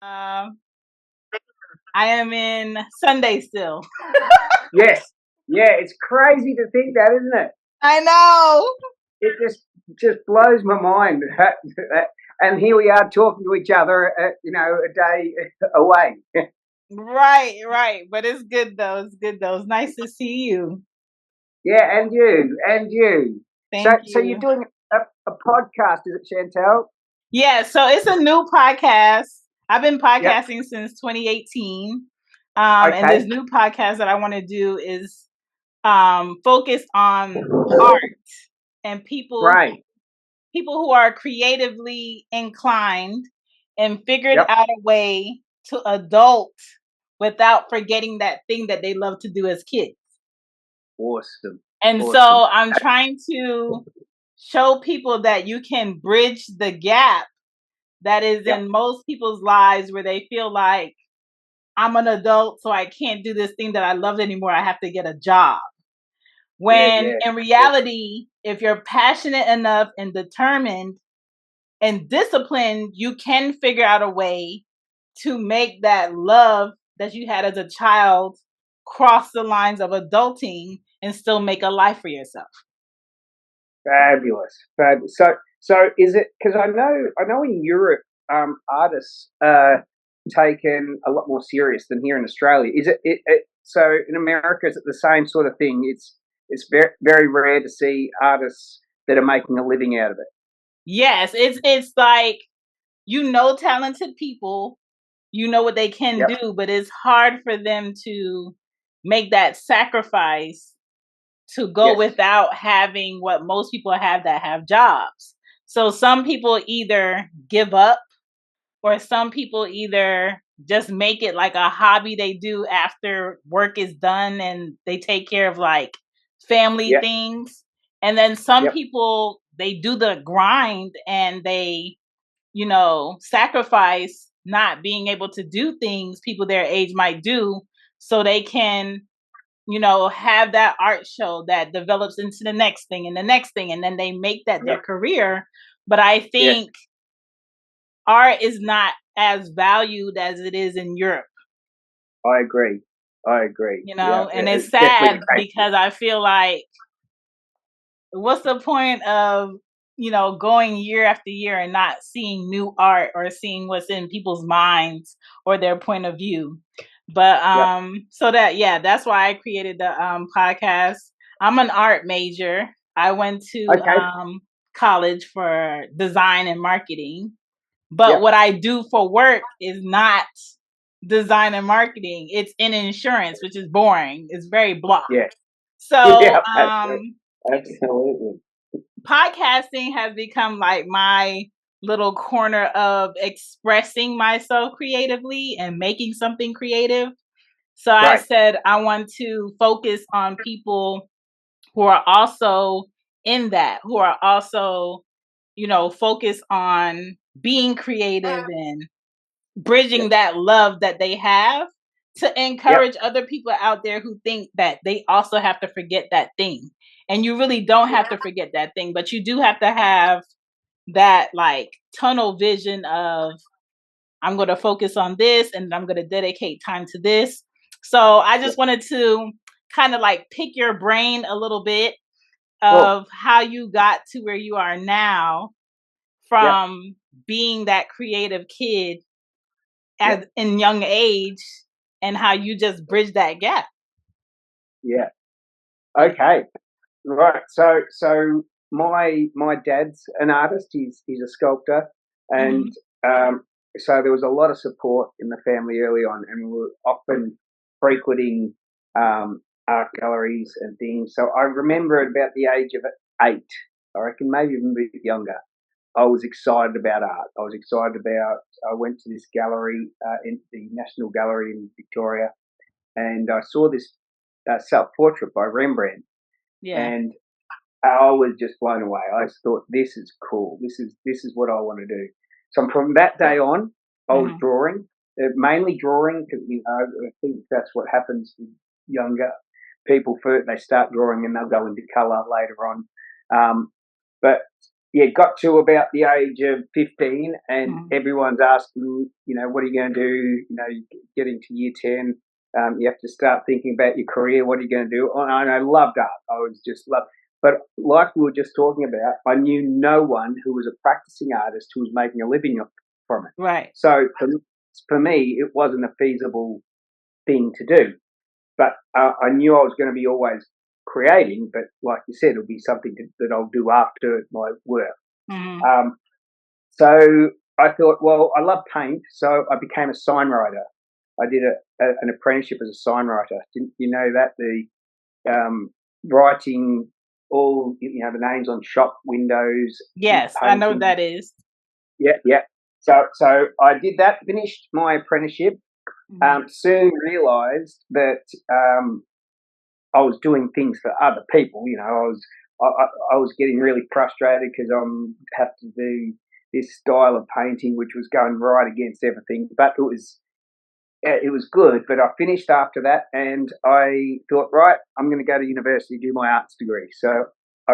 Um, I am in Sunday still. Yes. Yeah, it's crazy to think that, isn't it? I know. It just blows my mind. And here we are talking to each other, a day away. Right. But it's good though. It's good though. It's nice to see you. Yeah, and you. So, Thank so you're you. doing a podcast, is it, Chantel? Yeah, so it's a new podcast. I've been Yep. podcasting since 2018. And Okay. this new podcast that I want to do is focus on art and Great. people who are creatively inclined and figured Yep. out a way to adult without forgetting that thing that they love to do as kids. Awesome. And so Awesome. I'm trying to show people that you can bridge the gap that is Yep. in most people's lives where they feel like I'm an adult, so I can't do this thing that I love anymore. I have to get a job. Yeah, When yeah. in reality, if you're passionate enough and determined and disciplined, you can figure out a way to make that love that you had as a child cross the lines of adulting and still make a life for yourself. Fabulous. Fabulous. So is it because I know in Europe, artists are taken a lot more serious than here in Australia. Is it so in America? Is it the same sort of thing? It's very very rare to see artists that are making a living out of it. Yes, it's like talented people, you know what they can Yep. do, but it's hard for them to make that sacrifice to go Yes. without having what most people have that have jobs. So some people either give up or some people either just make it like a hobby they do after work is done and they take care of like family Yep. things. And then some Yep. people they do the grind and they sacrifice not being able to do things people their age might do so they can, have that art show that develops into the next thing and the next thing. And then they make that their Yep. career. But I Yes. think art is not as valued as it is in Europe, I agree. I agree. Yeah. and it's It's definitely sad the case here. because I feel like what's the point of going year after year and not seeing new art or seeing what's in people's minds or their point of view. But Yep. so that's why I created the podcast. I'm an art major. I went to Okay. college for design and marketing, but Yep. what I do for work is not design and marketing. It's in insurance, which is boring. It's very blah. Yes. So Yeah. Absolutely. podcasting has become like my little corner of expressing myself creatively and making something creative. So I Great. said I want to focus on people who are also in that, who are also, focused on being creative and Yes. bridging that love that they have to Yep. encourage other people out there who think that they also have to forget that thing. And you really don't have to forget that thing, but you do have to have that like tunnel vision of I'm going to focus on this and I'm going to dedicate time to this. So I Yep. just wanted to kind of like pick your brain a little bit Cool. of how you got to where you are now Yep. from being that creative kid Yep. as in young age and how you just bridge that gap. Yeah. Okay. Right. So my dad's an artist. He's a sculptor, and Mm-hmm. um, so there was a lot of support in the family early on, and we were often frequenting art galleries and things. So I remember at about the age of 8, I reckon maybe even a bit younger, I was excited about art. I was excited about. I went to this gallery in the National Gallery in Victoria, and I saw this self portrait by Rembrandt, Yeah. and I was just blown away. I just thought, this is cool. This is what I want to do. So from that day on, I was Mm-hmm. drawing, mainly drawing because I think that's what happens with younger people. First, they start drawing and they'll go into colour later on. But got to about the age of 15, and everyone's asking, what are you going to do? Get into year 10. You have to start thinking about your career. What are you going to do? And I loved art. I was just loved. But like we were just talking about, I knew no one who was a practicing artist who was making a living from it. Right. So for me, it wasn't a feasible thing to do. But I knew I was going to be always creating. But like you said, it'll be something that I'll do after my work. So I thought, well, I love paint, so I became a sign writer. I did an apprenticeship as a sign writer. Didn't you know that? The writing all the names on shop windows. Yes, I know what that is. Yeah. So I did that. Finished my apprenticeship. Soon realised that I was doing things for other people. I was getting really frustrated because I have to do this style of painting, which was going right against everything. But it was good. But I finished after that, and I thought, right, I'm going to go to university, do my arts degree. So I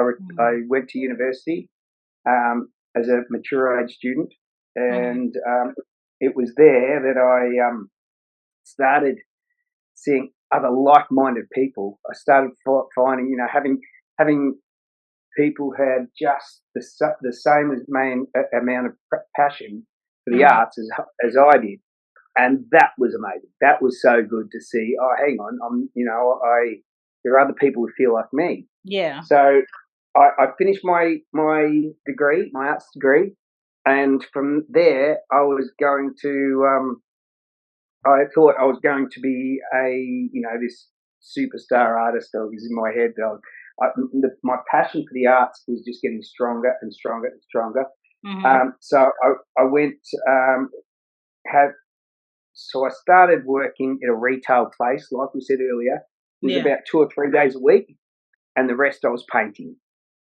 went to university as a mature age student, and it was there that I started seeing other like-minded people. I started finding, having people who had just the same amount of passion for the arts as I did, and that was amazing. That was so good to see. Oh, hang on, there are other people who feel like me. Yeah. So I finished my degree, my arts degree, and from there I was going to. I thought I was going to be this superstar artist. I was in my head. My passion for the arts was just getting stronger and stronger and stronger. So I went, so I started working at a retail place, like we said earlier. It was about 2 or 3 days a week, and the rest I was painting.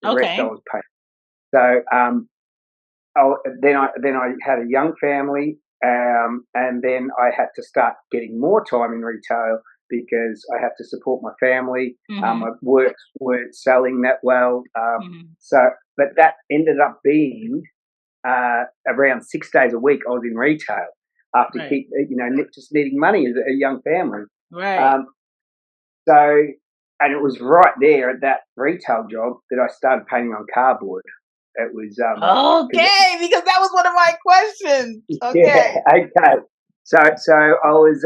So then I had a young family. And then I had to start getting more time in retail because I had to support my family. My works weren't selling that well. But that ended up being around 6 days a week I was in retail after just needing money as a young family. Right. And it was right there at that retail job that I started painting on cardboard. It was okay, because that was one of my questions. Okay. Yeah, okay. So I was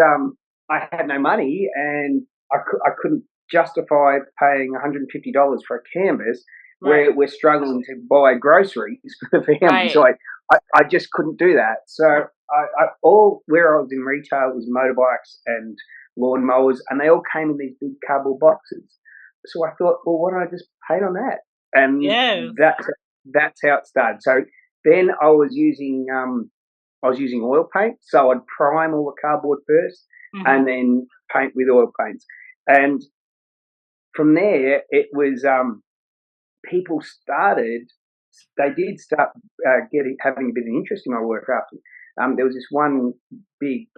I had no money, and I couldn't justify paying $150 for a canvas where we're struggling to buy groceries for the family. Right. So I just couldn't do that. So where I was in retail was motorbikes and lawnmowers, and they all came in these big cardboard boxes. So I thought, well, why don't I just paint on that? And that's how it started. So then I was using oil paint. So I'd prime all the cardboard first, and then paint with oil paints. And from there, it was people did start having a bit of interest in my work after. There was this one big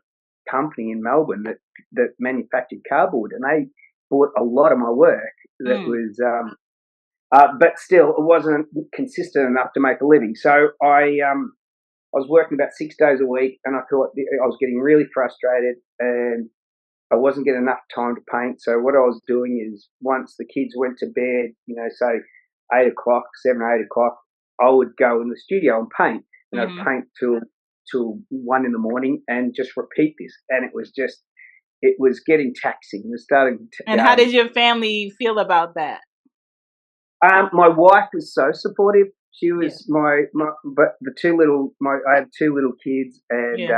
company in Melbourne that manufactured cardboard, and they bought a lot of my work. That was. But still, it wasn't consistent enough to make a living. So I was working about 6 days a week, and I thought I was getting really frustrated, and I wasn't getting enough time to paint. So what I was doing is, once the kids went to bed, say 8 o'clock, 7 or 8 o'clock, I would go in the studio and paint, and I'd paint till 1 in the morning, and just repeat this. And it was getting taxing. It was starting. And how did your family feel about that? My wife was so supportive. She was but I had 2 little kids, and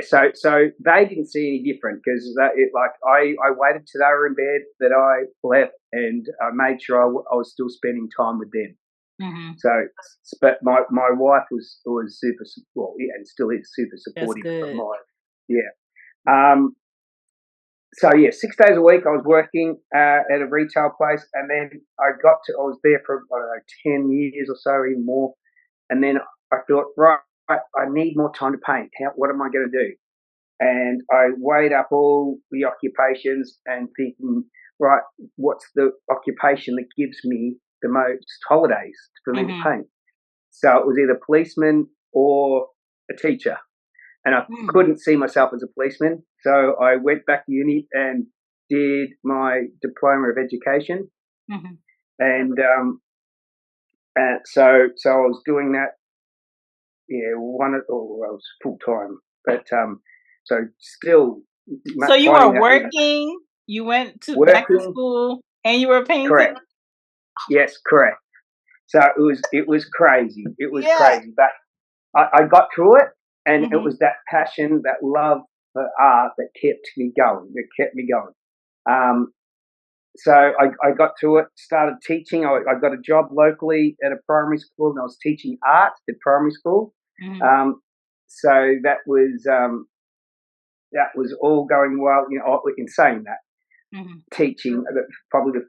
so they didn't see any different because I waited till they were in bed that I left, and I made sure I was still spending time with them. So, but my wife was super, and still is super supportive of my. So 6 days a week I was working at a retail place, and then I was there for 10 years or so, even more. And then I thought, right, I need more time to paint. What am I going to do? And I weighed up all the occupations and thinking, right, what's the occupation that gives me the most holidays for me to paint? So it was either policeman or a teacher. And I couldn't see myself as a policeman. So I went back to uni and did my diploma of education. And so I was doing that, I was full time, but so still. So you were working, you went back to school, and you were painting? Correct. Yes, correct. So it was crazy. It was crazy, but I got through it, and it was that passion, that love for art that kept me going. So I got through it, started teaching. I got a job locally at a primary school, and I was teaching art at primary school. So that was all going well. In saying that, teaching probably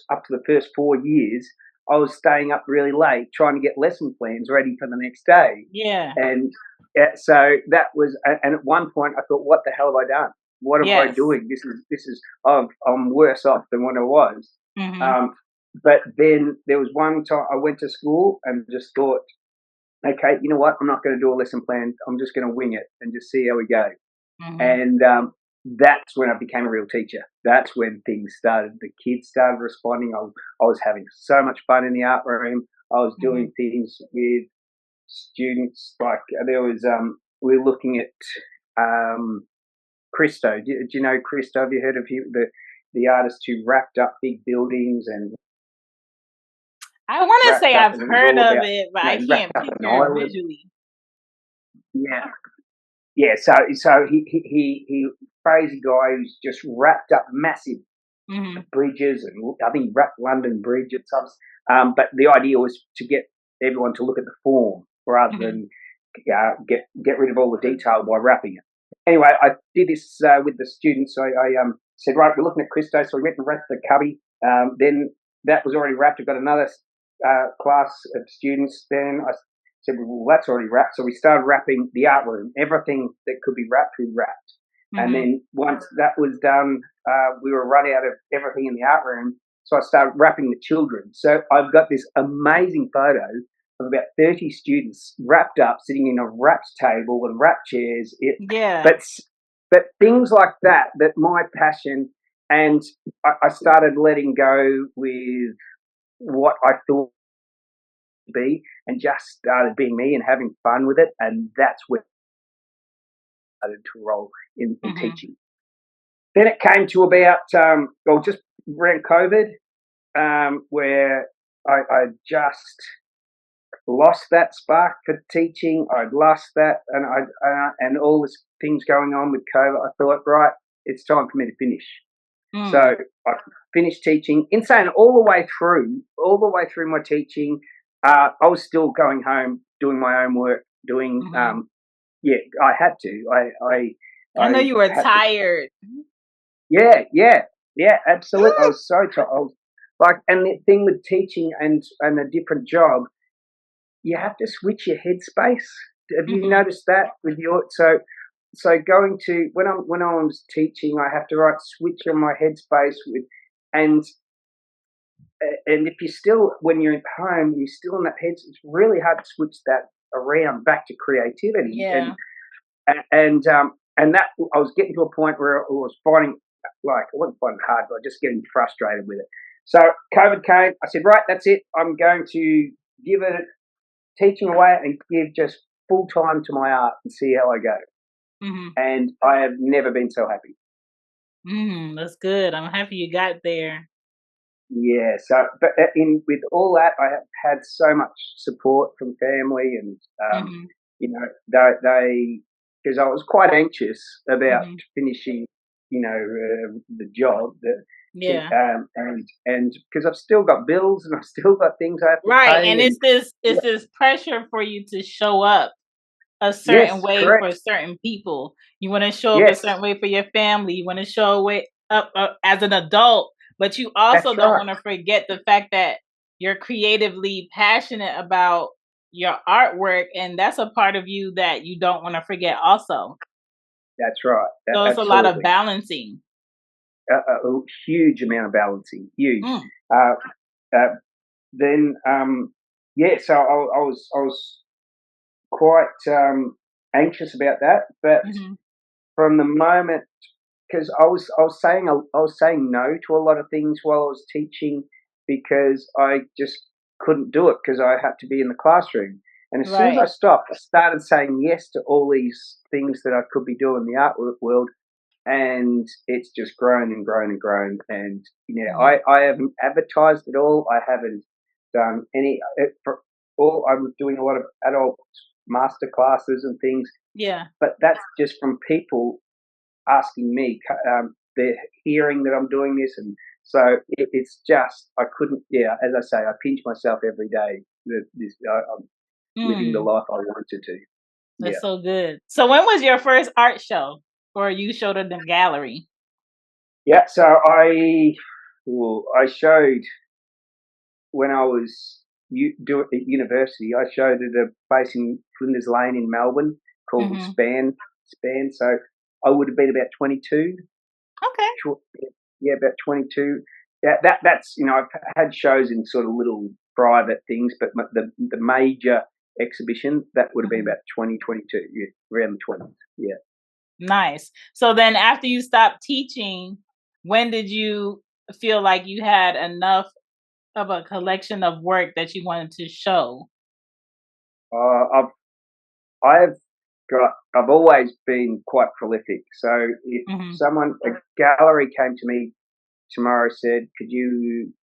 up to the first 4 years, I was staying up really late trying to get lesson plans ready for the next day. Yeah. And so that was, and at one point I thought, what the hell have I done? What am I doing? This is I'm worse off than what I was. But then there was one time I went to school and just thought, okay, you know what? I'm not going to do a lesson plan. I'm just going to wing it and just see how we go. And that's when I became a real teacher. That's when things started. The kids started responding. I was having so much fun in the art room. I was doing things with students. Like there was, we were looking at Christo. Do you know Christo? Have you heard of him? The artist who wrapped up big buildings and. I want to say I've heard of it, but I can't picture it visually. Yeah. Yeah, so he crazy guy who's just wrapped up massive bridges, and I think he wrapped London Bridge at some. But the idea was to get everyone to look at the form rather than get rid of all the detail by wrapping it. Anyway, I did this with the students. So I said, right, we're looking at Christo, so we went and wrapped the cubby. Then that was already wrapped. I've got another class of students. Then I said, well, that's already wrapped. So we started wrapping the art room. Everything that could be wrapped, we wrapped. And then once that was done, we were running out of everything in the art room. So I started wrapping the children. So I've got this amazing photo of about 30 students wrapped up, sitting in a wrapped table and wrapped chairs. But things like that my passion, and I started letting go with what I thought be, and just started being me and having fun with it, and that's where I started to roll in teaching. Then it came to about just around COVID, where I just lost that spark for teaching. I'd lost that, and all this things going on with COVID. I thought, right, it's time for me to finish. So I finished teaching. In saying all the way through my teaching, I was still going home, doing my own work, doing. I had to. I know you were tired. Yeah, absolutely. I was so tired. And the thing with teaching and a different job, you have to switch your headspace. Have you noticed that with your so going to when I was teaching, I have to switch on my headspace with and if you're still, when you're at home, you're still in that head, it's really hard to switch that around back to creativity. Yeah. And that I was getting to a point where I was finding, I wasn't finding it hard, but just getting frustrated with it. So COVID came. I said, right, that's it. I'm going to give it teaching away and give just full time to my art and see how I go. And I have never been so happy. That's good. I'm happy you got there. Yeah, so but with all that, I have had so much support from family, and they because I was quite anxious about finishing, the job. And because I've still got bills and I've still got things I have to pay. And it's this pressure for you to show up a certain way for certain people. You want to show up a certain way for your family. You want to show up as an adult. But you also don't want to forget the fact that you're creatively passionate about your artwork, and that's a part of you that you don't want to forget also. That's right. So it's a lot of balancing. A huge amount of balancing. Huge. Then yeah, so I was quite anxious about that, but Hmm. from the moment, because I was saying no to a lot of things while I was teaching because I just couldn't do it because I had to be in the classroom. And as soon as I Right. stopped, I started saying yes to all these things that I could be doing in the art world, and it's just grown and grown and grown. And Hmm. I haven't advertised at all. I haven't done any. For all, I'm doing a lot of adult master classes and things, Yeah. but that's just from people asking me. They're hearing that I'm doing this, and so it's just I couldn't. Yeah, as I say, I pinch myself every day that I'm living the Mm, life I wanted to. that's Yeah, so good. So when was your first art show, or you showed in the gallery? yeah. So I showed when I was at university. I showed at a place in Flinders Lane in Melbourne called Hmm. Span. So I would have been about 22. Okay. Sure, yeah, about 22. That's I've had shows in sort of little private things, but the major exhibition that would have been Hmm. about 2022. Yeah, around the 20s. Yeah. Nice. So then after you stopped teaching, when did you feel like you had enough of a collection of work that you wanted to show? I've I've I've always been quite prolific. So if Hmm. a gallery came to me tomorrow, said, "Could you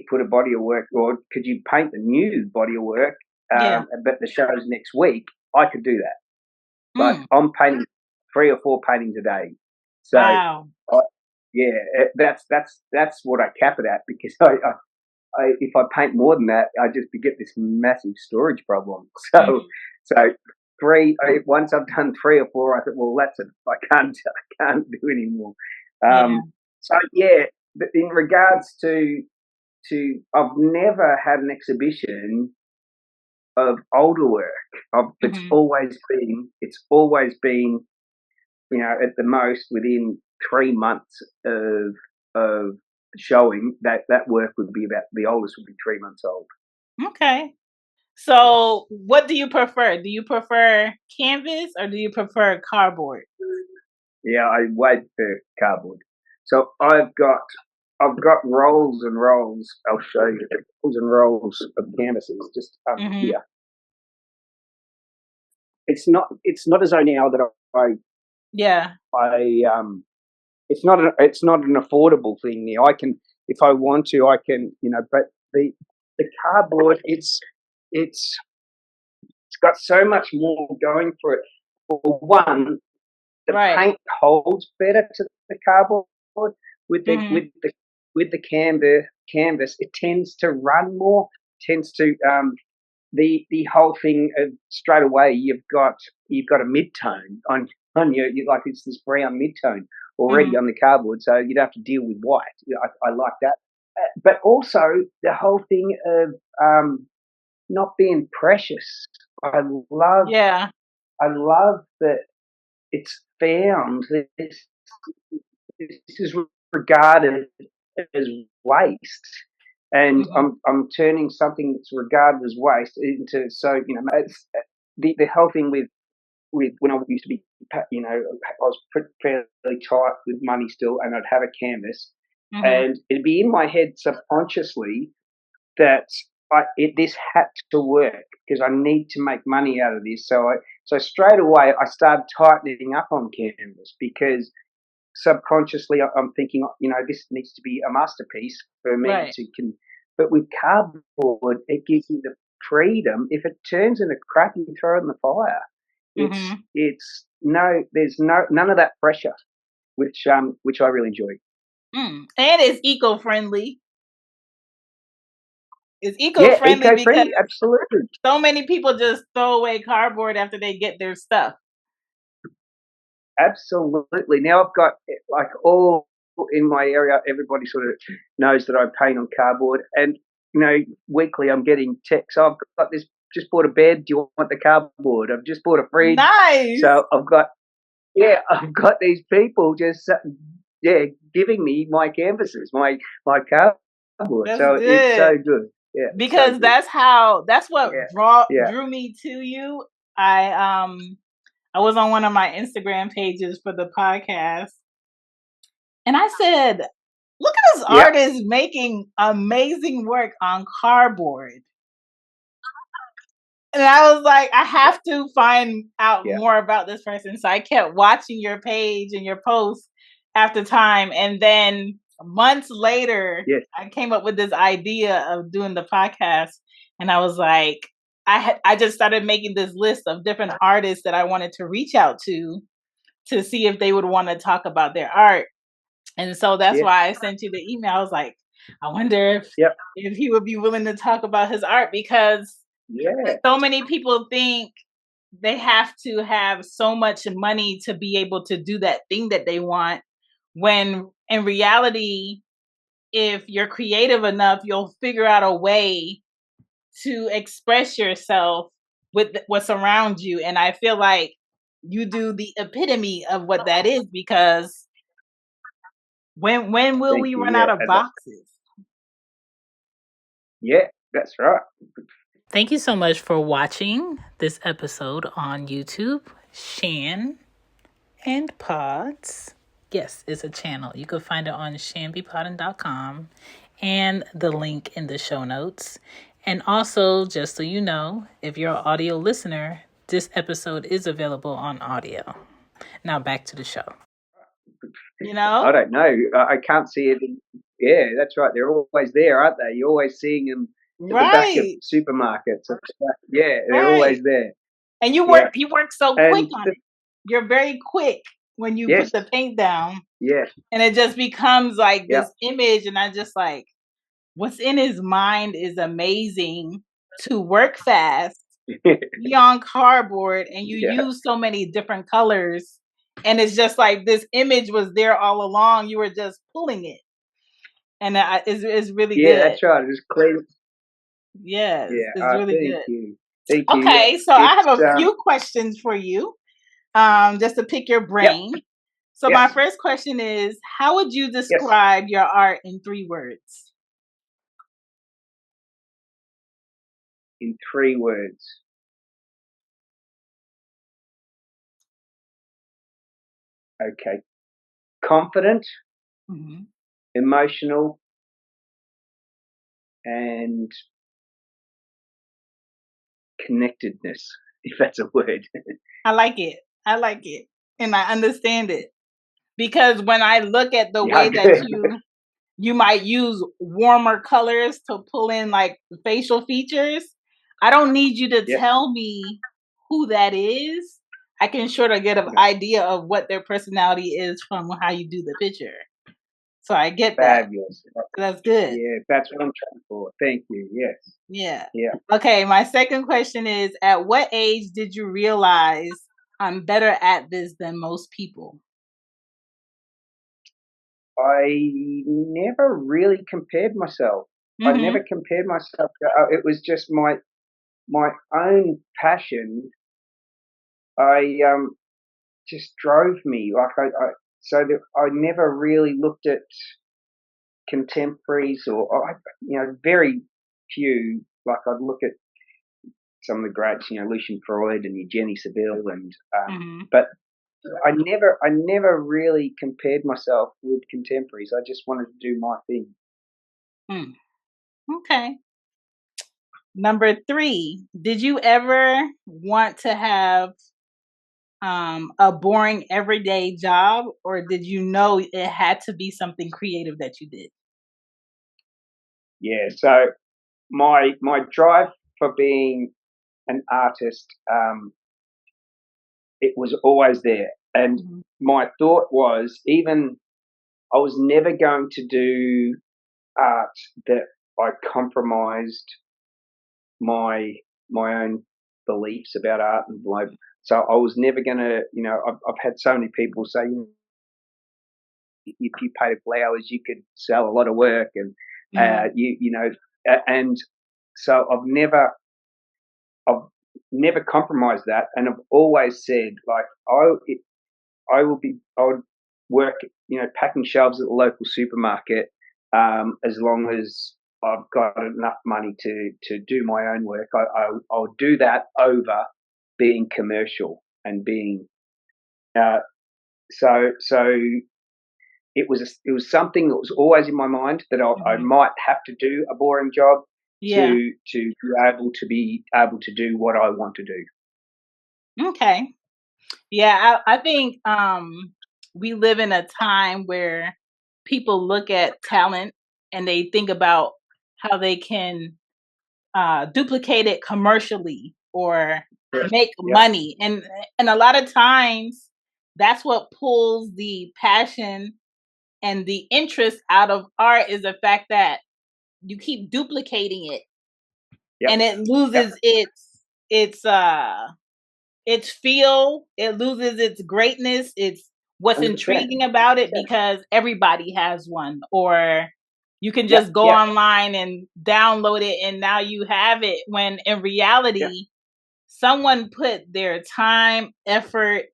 put a body of work, or could you paint a new body of work?" Yeah. But the show's next week. I could do that. Like Mm. I'm painting 3 or 4 paintings a day. So Wow. I, yeah, that's what I cap it at because if I paint more than that, I just get this massive storage problem. So Hmm. so once I've done 3 or 4, I thought, well, that's it. I can't do anymore. Yeah. So yeah, but in regards I've never had an exhibition of older work. Hmm. It's always been at the most within 3 months of showing that work would be about the oldest would be 3 months old. Okay. Yeah, So what do you prefer? Do you prefer canvas or do you prefer cardboard? yeah, I wait for cardboard. So I've got rolls and rolls. I'll show you rolls and rolls of canvases. Just Hmm. here. It's not as though now that Yeah. I it's not an affordable thing now. I can, if I want to, I can, but the cardboard, it's got so much more going for it. For one, the Right. paint holds better to the cardboard with the Hmm. with the with the canvas. It tends to run more. Tends to the whole thing straight away. You've got a mid-tone on like it's this brown mid-tone already Hmm. on the cardboard, so you don't have to deal with white. I like that, but also the whole thing of not being precious. I love Yeah. I love that it's found that this is regarded as waste, and Hmm. I'm turning something that's regarded as waste into, so it's, the whole thing with when I used to be, I was fairly tight with money still, and I'd have a canvas, Hmm. and it'd be in my head subconsciously that this had to work because I need to make money out of this. So straight away I started tightening up on canvas because subconsciously I'm thinking, this needs to be a masterpiece for me Right. to but with cardboard, it gives you the freedom. If it turns into crap, you throw it in the fire. Hmm. There's none of that pressure, which I really enjoy. Mm. And it's eco-friendly. It's Yeah, eco-friendly because eco-friendly, absolutely. so many people just throw away cardboard after they get their stuff. Absolutely. Now I've got like all in my area. Everybody sort of knows that I paint on cardboard, and weekly I'm getting texts. "Oh, I've got this. Just bought a bed. Do you want the cardboard? I've just bought a fridge." Nice. So I've got these people just giving me my canvases, my cardboard. That's So it's so good. good. because so that's what yeah, drew me to you. I was on one of my Instagram pages for the podcast, and I said, look at this yeah, artist making amazing work on cardboard. And I was like, I have to find out yeah, more about this person. So I kept watching your page and your posts after time. And then months later, yes, I came up with this idea of doing the podcast. And I was like, I just started making this list of different artists that I wanted to reach out to see if they would want to talk about their art. And so that's yes, why I sent you the email. I was like, I wonder yep, if he would be willing to talk about his art, because yeah. so many people think they have to have so much money to be able to do that thing that they want, when in reality, if you're creative enough, you'll figure out a way to express yourself with what's around you. And I feel like you do the epitome of what that is, because when will Thank we you. run Yeah, out of boxes? yeah, that's right. Thank you so much for watching this episode on YouTube. Shan and Pods. Yes, it's a channel. You can find it on shanbypoddin.com and the link in the show notes. And also, just so you know, if you're an audio listener, this episode is available on audio. Now back to the show. You know? I don't know. I can't see it. Yeah, that's right. They're always there, aren't they? You're always seeing them at the back of Right. supermarkets. Yeah, they're always Right. there. And you Yeah, work so quick and on it. You're very quick when you yes, put the paint down. yeah, And it just becomes like yeah, this image, and I just like, what's in his mind is amazing. To work fast, be on cardboard, and you yeah. use so many different colors, and it's just like this image was there all along. You were just pulling it, and it's really Yeah, good. that's right. Just clean. Yes, Yeah. it's really Thank good. you. Thank you. Yeah, Okay, so I it's have a few questions for you, just to pick your yep, brain. So my yes, first question is, how would you yes. describe your art in 3 words? In 3 words. Okay. Confident, Mm-hmm. emotional, and connectedness, if that's a word. I like it. I like it. And I understand it. Because when I look at the Yeah, way that good. you might use warmer colors to pull in like facial features, I don't need you to Yeah, tell me who that is. I can sort of get an no, idea of what their personality is from how you do the picture. So I get that. fabulous. That's good. Yeah, that's what I'm trying for. Thank you. Yes. Yeah. Yeah. Okay, my second question is, at what age did you realize I'm better at this than most people? I never really compared myself. I Mm-hmm. never compared myself. It was just my own passion. I just drove me. Like I so that I never really looked at contemporaries or very few. Like I'd look at some of the greats, Lucian Freud and Eugenie Saville, and Mm-hmm. but I never really compared myself with contemporaries. I just wanted to do my thing. Mm. Okay. Number 3, did you ever want to have a boring everyday job, or did you know it had to be something creative that you did? Yeah. So my drive for being an artist, it was always there, and Mm-hmm. my thought was even I was never going to do art that I compromised my my own beliefs about art and life. So I was never going to, I've had so many people say, if you painted flowers, you could sell a lot of work, and Mm-hmm. and so I've never compromised that, and I've always said like I would work, packing shelves at the local supermarket, as long as I've got enough money to do my own work. I'll do that over being commercial and being uh, so it was something that was always in my mind that I might have to do a boring job Yeah. to be able to do what I want to do. Okay. Yeah, I think we live in a time where people look at talent and they think about how they can duplicate it commercially or Correct. make Yep. money, and a lot of times that's what pulls the passion and the interest out of art is the fact that you keep duplicating it Yep. and it Yep. loses its feel, it loses its greatness, it's what's 100%. intriguing about it because everybody has one, or you can Yep. just go Yep. online and download it and now you have it, when in Yep. reality someone put their time, effort,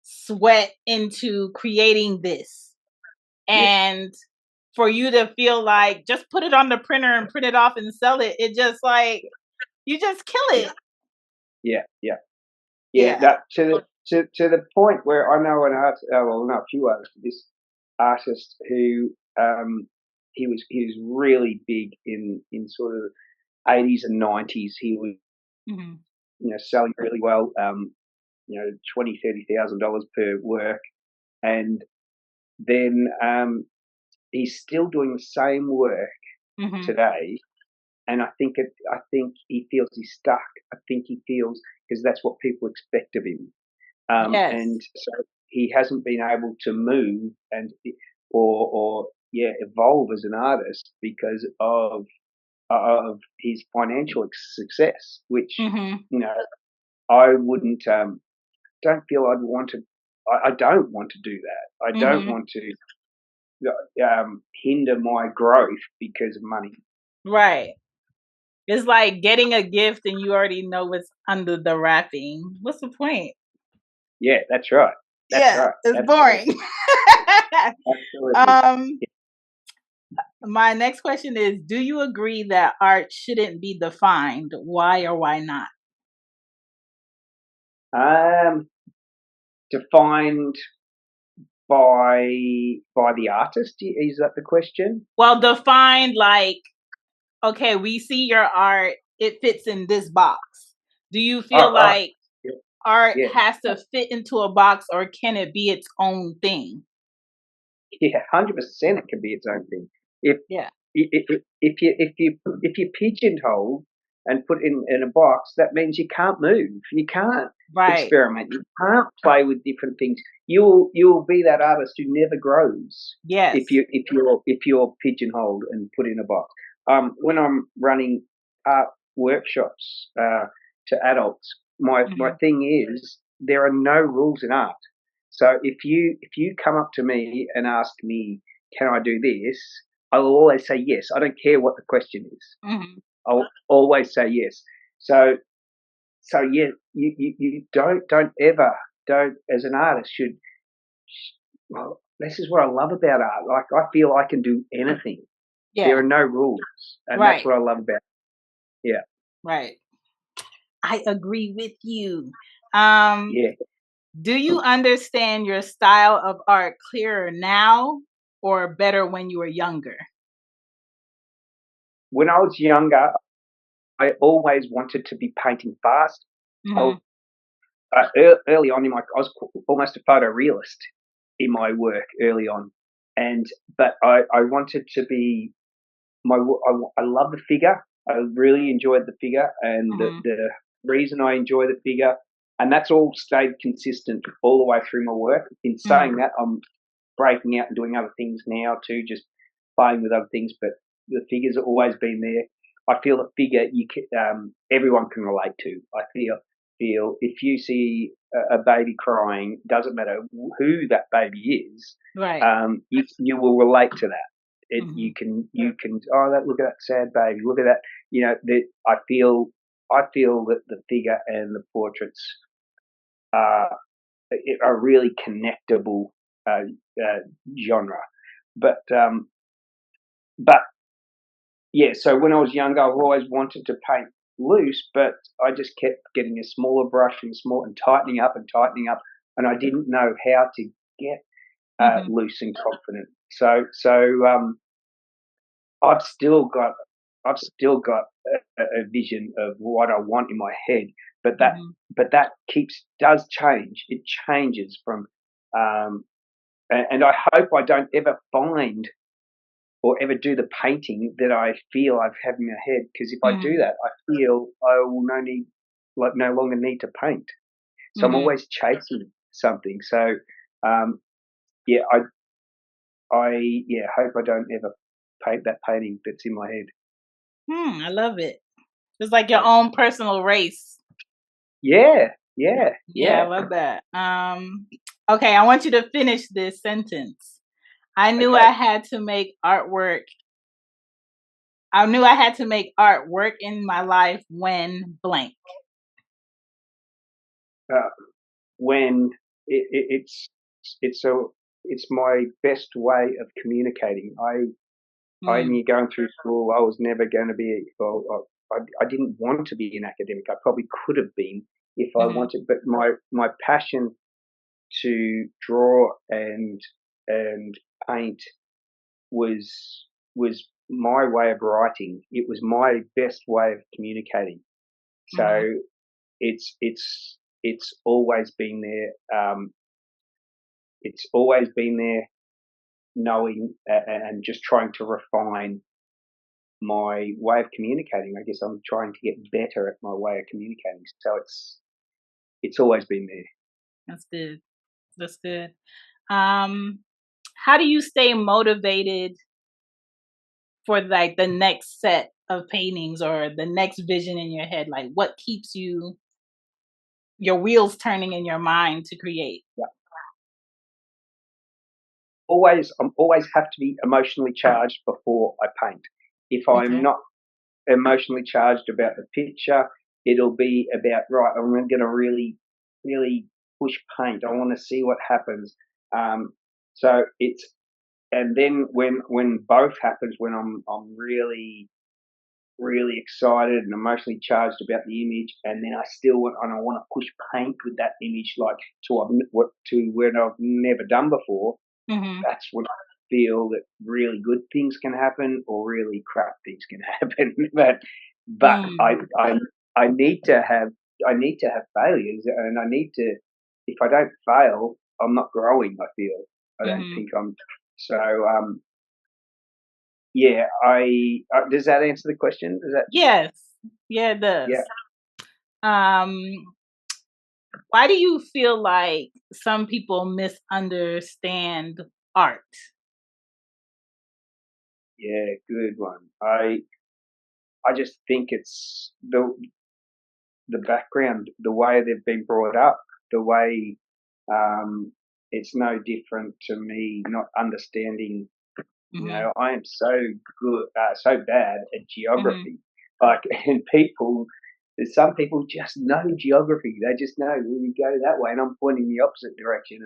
sweat into creating this. Yes. And for you to feel like just put it on the printer and print it off and sell it, it just like you just kill Yeah. it. Yeah. Yeah. Yeah. Yeah. That to the point where I know an artist. Well, no, a few artists. This artist who he was really big in sort of 80s and 90s. He was Hmm. selling really well. $20,000-$30,000 per work, and then he's still doing the same work Hmm. today. And I think he feels he's stuck. I think he feels because that's what people expect of him, Yes. and so he hasn't been able to move and or yeah evolve as an artist because of his financial success, which Hmm. you know I wouldn't don't feel I'd want to. I don't want to do that. I don't Hmm. want to hinder my growth because of money. Right. It's like getting a gift and you already know what's under the wrapping. What's the point? Yeah, that's right. That's Yeah, right. it's boring. Absolutely. Absolutely. um, my next question is: do you agree that art shouldn't be defined? Why or why not? Um, defined by the artist. Is that the question? Well, defined like, okay, we see your art; it fits in this box. Do you feel Oh, oh, like yeah, art yeah, has to fit into a box, or can it be its own thing? yeah. 100%. It can be its own thing. If Yeah. if you pigeonhole and put in a box, that means you can't move. You can't Right. experiment. You can't play with different things. You'll be that artist who never grows Yes. if you're pigeonholed and put in a box. When I'm running art workshops to adults, my Hmm. thing is there are no rules in art. So if you come up to me and ask me, can I do this? I will always say yes. I don't care what the question is. Hmm. I'll always say yes. So yeah, you don't ever don't as an artist should. Well, this is what I love about art. Like I feel I can do anything. There Yeah. are no rules, and that's Right. what I love about. It. Yeah, Right. I agree with you. Um, yeah. do you understand your style of art clearer now or better when you were younger? When I was younger, I always wanted to be painting fast. I Hmm. early on in my, I was almost a photorealist in my work early on, and but I wanted to be I love the figure. I really enjoyed the figure, and Hmm. the reason I enjoy the figure, and that's all stayed consistent all the way through my work. In saying Hmm. that, I'm breaking out and doing other things now too, just playing with other things. But the figure's always been there. I feel a figure everyone can relate to. I feel if you see a baby crying, doesn't matter who that baby is, Right. you will relate to that. Hmm. You can look at that sad baby, look at that. That I feel that the figure and the portraits are a really connectable uh, uh, genre. But but so when I was younger, I've always wanted to paint loose, but I just kept getting a smaller brush and tightening up, and I didn't know how to get loose and confident. So I've still got a vision of what I want in my head, but that does change. It changes from, and I hope I don't ever find or ever do the painting that I feel I've had in my head, because if I do that, I feel I will no longer need to paint. So I'm always chasing something. So yeah, I hope I don't ever paint that painting that's in my head. I love it. It's like your own personal race. Yeah, I love that. Okay, I want you to finish this sentence. I knew I had to make artwork. I knew I had to make art work in my life when blank. When it's my best way of communicating. When you're going through school, I was never going to be. Well, I didn't want to be an academic. I probably could have been if I wanted, but my passion to draw and paint was my way of writing. It was my best way of communicating. So it's always been there. It's always been there, knowing and just trying to refine my way of communicating. I guess I'm trying to get better at my way of communicating. So it's always been there. That's good. That's good. How do you stay motivated for like the next set of paintings or the next vision in your head? Like what keeps your wheels turning in your mind to create? Yeah. I'm always have to be emotionally charged before I paint. If I'm not emotionally charged about the picture, it'll be about, right, I'm going to really, really push paint. I want to see what happens. So it's, and then when both happens, when I'm really, really excited and emotionally charged about the image, and then I want to push paint with that image like to where I've never done before. That's when I feel that really good things can happen or really crap things can happen. but I need to have failures, and I need to. If I don't fail, I'm not growing. I feel I don't think I'm. So yeah, does that answer the question? Does that? Yes. Yeah, it does. Yeah. Why do you feel like some people misunderstand art? Yeah, good one. I just think it's the background, the way they've been brought up, the way it's no different to me not understanding. You know, I am so bad at geography. Like, and some people just know geography. They just know, well, you go that way, and I'm pointing the opposite direction.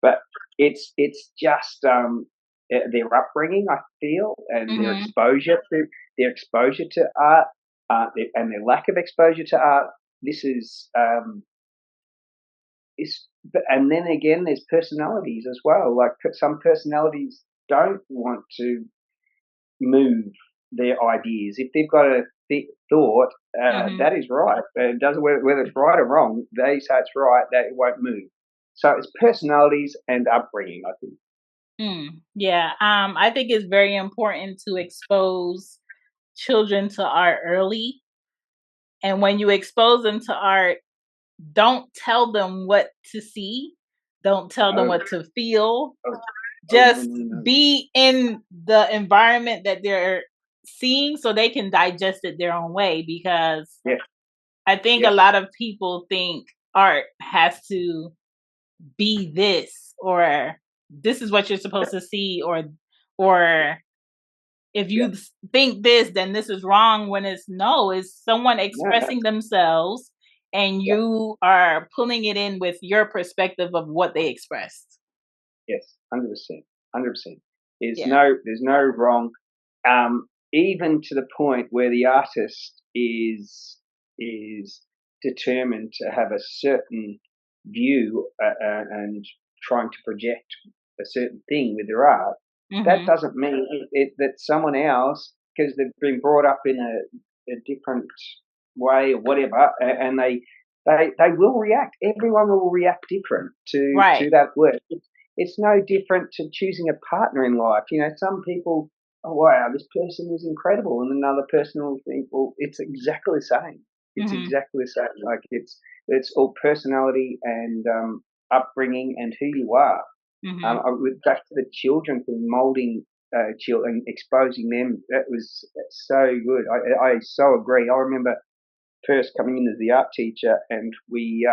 But it's just their upbringing, I feel, and their exposure to art, and their lack of exposure to art. This is and then again, there's personalities as well. Like some personalities don't want to move their ideas. If they've got a thought, that is right. It doesn't, whether it's right or wrong, they say it's right, that it won't move. So it's personalities and upbringing, I think. Yeah. I think it's very important to expose children to art early. And when you expose them to art, don't tell them what to see. Don't tell them what to feel. Just be in the environment that they're seeing so they can digest it their own way. Because I think a lot of people think art has to be this, or this is what you're supposed to see, or if you think this, then this is wrong, when it's someone expressing themselves, and you are pulling it in with your perspective of what they expressed. Yes, 100%. There's no wrong. even to the point where the artist is determined to have a certain view and trying to project a certain thing with their art, that doesn't mean that someone else, because they've been brought up in a different way or whatever, and they will react. Everyone will react different to that work. It's no different to choosing a partner in life. Some people, oh wow, this person is incredible, and another person will think, well, it's exactly the same. It's exactly the same. Like it's all personality and upbringing and who you are. Back to the children thing, molding children, exposing them. That was so good. I so agree. I remember first coming in as the art teacher, and we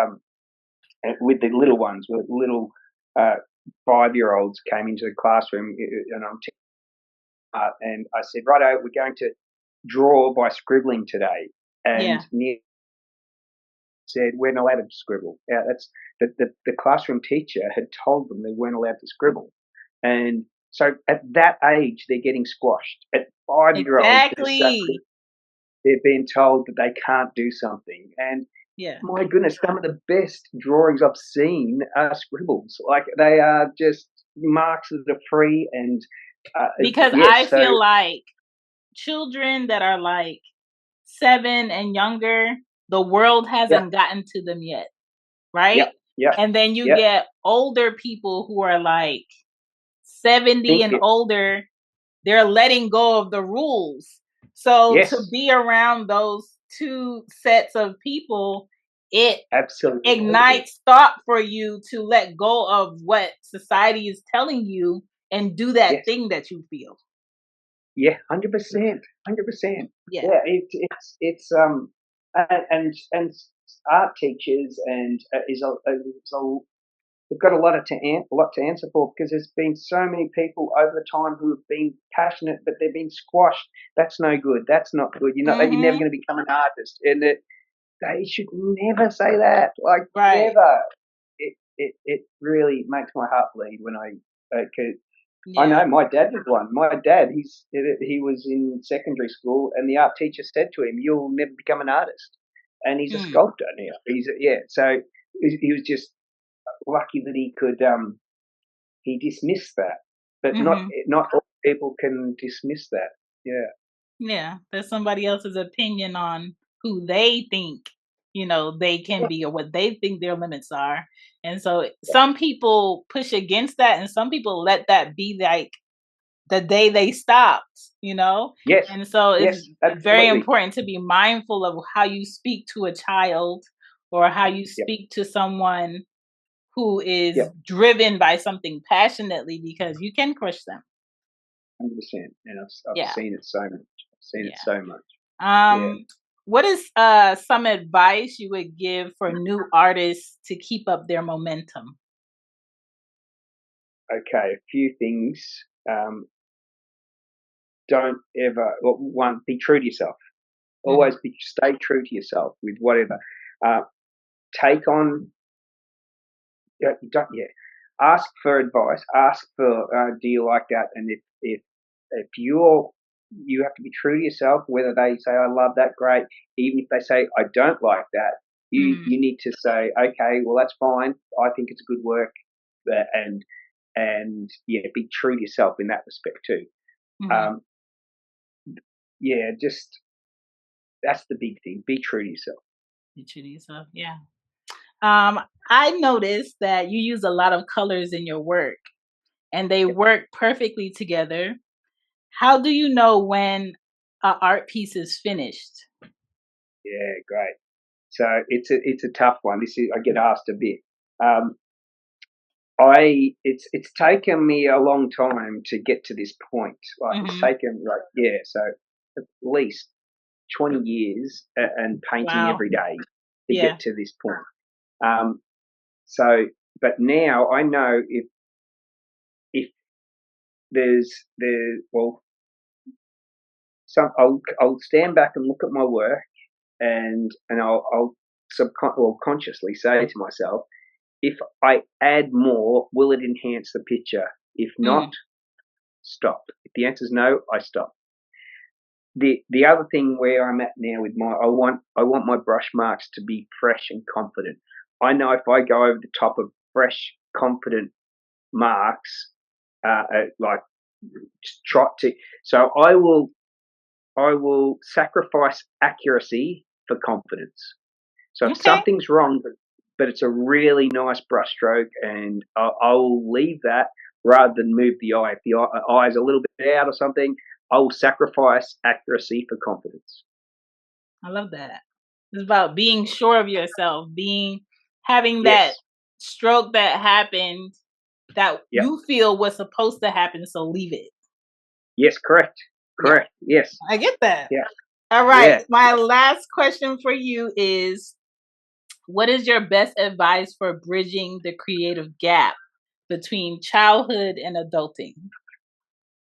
with the little ones, with little 5-year-olds came into the classroom, and I'm teaching art, and I said, righto, we're going to draw by scribbling today, and Neil said we're not allowed to scribble. That's the classroom teacher had told them they weren't allowed to scribble, and so at that age they're getting squashed. At 5-year-olds, they're being told that they can't do something, and my goodness, some of the best drawings I've seen are scribbles. Like they are just marks that are free, and because I feel like children that are like 7 and younger, the world hasn't gotten to them yet, right? And then you get older people who are like 70 and older, they're letting go of the rules. So to be around those two sets of people, it absolutely ignites thought for you to let go of what society is telling you and do that thing that you feel. 100%. Yeah, it's and art teachers and they've got a lot to answer for, because there's been so many people over the time who have been passionate, but they've been squashed. That's no good. That's not good. You're never going to become an artist, and they should never say that. Like never. It really makes my heart bleed when I know my dad was one. My dad, he was in secondary school, and the art teacher said to him, "You'll never become an artist," and he's a sculptor now. So he was just lucky that he could he dismissed that, but not all people can dismiss that. There's somebody else's opinion on who they think they can be, or what they think their limits are, and so some people push against that, and some people let that be like the day they stopped. And so it's very important to be mindful of how you speak to a child, or how you speak to someone who is driven by something passionately, because you can crush them. 100%, and I've seen it so much. What is some advice you would give for new artists to keep up their momentum? Okay, a few things. Don't ever, one, be true to yourself. Always stay true to yourself with whatever. Take on. Ask for advice. Ask for, do you like that? And if you have to be true to yourself. Whether they say, I love that, great. Even if they say, I don't like that, you need to say, okay, well, that's fine. I think it's good work, and be true to yourself in that respect too. Just that's the big thing. Be true to yourself. Be true to yourself. Yeah. I noticed that you use a lot of colors in your work, and they work perfectly together. How do you know when an art piece is finished? Yeah, great. So it's a tough one. I get asked a bit. It's taken me a long time to get to this point. It's taken so at least 20 years and painting every day to get to this point. But now I know if I'll stand back and look at my work, and I'll consciously say to myself, if I add more, will it enhance the picture? If not, stop. If the answer is no, I stop. the other thing where I'm at now with I want my brush marks to be fresh and confident. I know if I go over the top of fresh, confident marks, like trot to, so I will sacrifice accuracy for confidence. So if something's wrong, but it's a really nice brush stroke, and I'll leave that rather than move the eye. If the eye is a little bit out or something, I will sacrifice accuracy for confidence. I love that. It's about being sure of yourself, having that stroke that happened that you feel was supposed to happen, so leave it. Yes, correct. Correct. Yeah. Yes. I get that. Yeah. All right. Yeah. My last question for you is, what is your best advice for bridging the creative gap between childhood and adulting?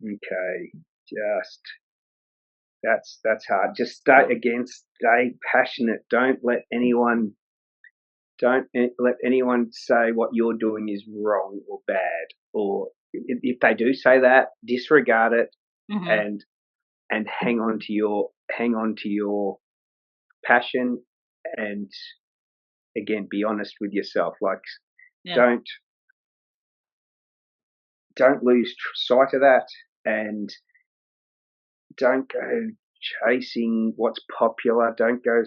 Okay. That's hard. Just stay passionate. Don't let anyone say what you're doing is wrong or bad, or if they do say that, disregard it, and hang on to your passion, and again, be honest with yourself. Like, don't lose sight of that, and don't go chasing what's popular. Don't go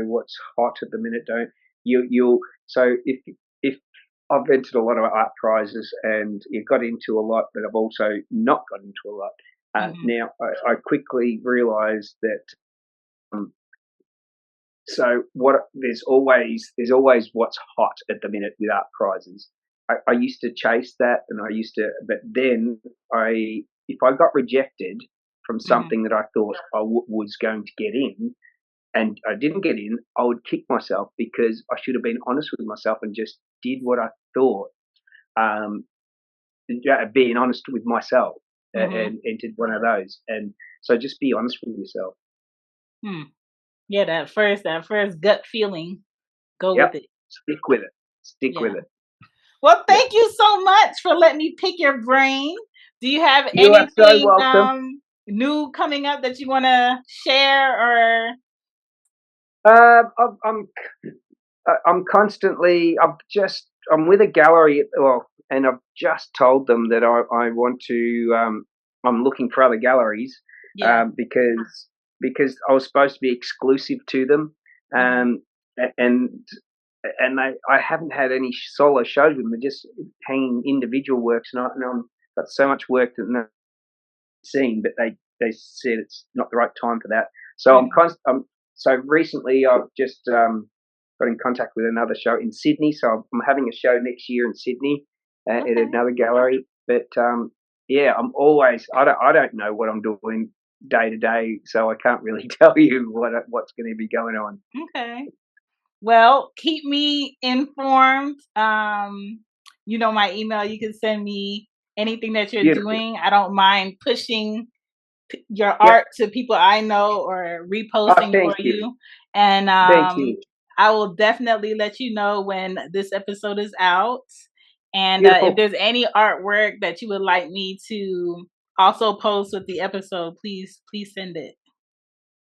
what's hot at the minute. Don't you'll so if I've entered a lot of art prizes and you've got into a lot, but I've also not got into a lot. Now I quickly realised that there's always what's hot at the minute with art prizes. I used to chase that, but then if I got rejected from something that I thought I was going to get in, and I didn't get in, I would kick myself because I should have been honest with myself and just did what I thought. Being honest with myself and entered one of those, and so just be honest with yourself. Yeah, that first gut feeling, go with it. Stick with it. Well, thank you so much for letting me pick your brain. Do you have anything so new coming up that you want to share, or? I'm constantly. I'm with a gallery, and I've just told them that I want to. I'm looking for other galleries, because I was supposed to be exclusive to them, and I haven't had any solo shows with them. They're just hanging individual works, and I've got so much work that they've seen, but they said it's not the right time for that. So so recently I've just got in contact with another show in Sydney. So I'm having a show next year in Sydney at another gallery. But I'm always I don't know what I'm doing day to day, so I can't really tell you what's going to be going on. Okay. Well, keep me informed. My email. You can send me anything that you're doing. I don't mind pushing your art to people I know or reposting for you. And thank you. I will definitely let you know when this episode is out. And if there's any artwork that you would like me to also post with the episode, please send it.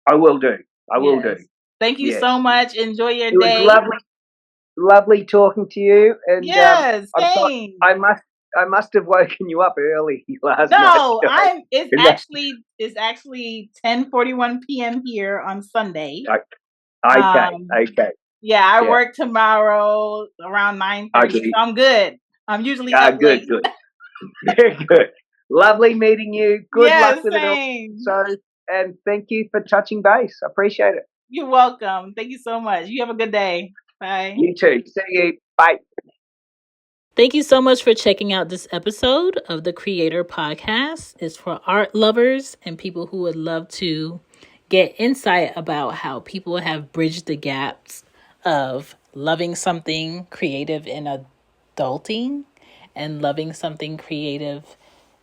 I will do. I will do. Thank you so much. Enjoy your day. It was lovely talking to you. And same. I must have woken you up early last night. No, it's actually 10:41 p.m. here on Sunday. Okay. Yeah, I work tomorrow around 9:30, so I'm good. I'm usually up late. Good. Very good. Lovely meeting you. Good luck with it all. So, and thank you for touching base. I appreciate it. You're welcome. Thank you so much. You have a good day. Bye. You too. See you. Bye. Thank you so much for checking out this episode of the Créateur podcast. It's for art lovers and people who would love to get insight about how people have bridged the gaps of loving something creative in adulting and loving something creative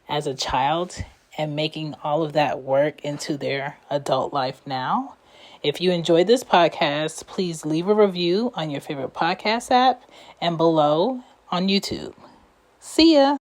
as a child and making all of that work into their adult life now. If you enjoyed this podcast, please leave a review on your favorite podcast app and below on YouTube. See ya.